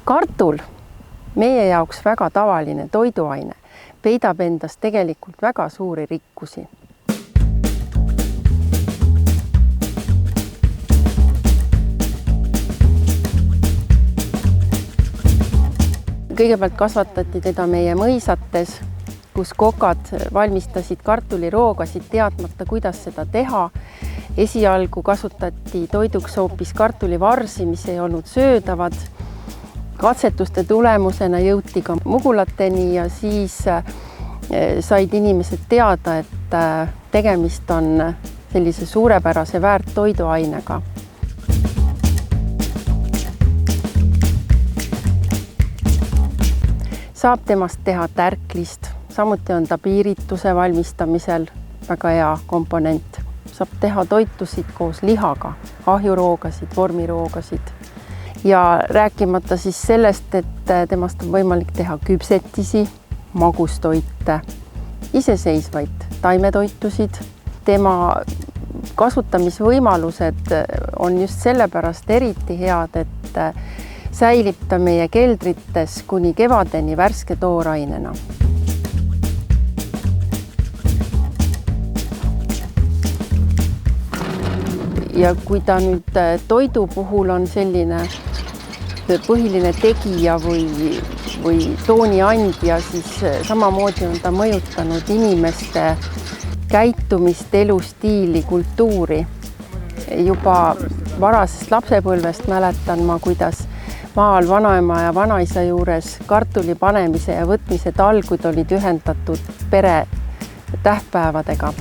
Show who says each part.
Speaker 1: Kartul, meie jaoks väga tavaline toiduaine, peidab endas tegelikult väga suuri rikkusi. Kõigepealt kasvatati teda meie mõisates, kus kokad valmistasid kartuliroogasid teadmata, kuidas seda teha. Esialgu kasutati toiduks hoopis kartulivarsi, mis ei olnud söödavad. Katsetuste tulemusena jõuti ka mugulateni ja siis said inimesed teada, et tegemist on sellise suurepärase väärtoiduainega. Saab temast teha tärklist, samuti on ta piirituse valmistamisel väga hea komponent. Saab teha toitusid koos lihaga, ahjuroogasid, vormiroogasid. Ja rääkimata siis sellest, et temast on võimalik teha küpsetisi, magustoite, iseseisvaid taimetoitusid. Tema kasutamisvõimalused on just sellepärast eriti head, et säilib ta meie keldrites kuni kevadeni värske toorainena. Ja kui ta nüüd toidu puhul on selline põhiline tegija või tooni andja, siis samamoodi on ta mõjutanud inimeste käitumist, elustiili, kultuuri. Juba varasest lapsepõlvest mäletan ma, kuidas maal vanaema ja vanaisa juures kartuli panemise ja võtmise talgud olid ühendatud pere tähtpäevadega.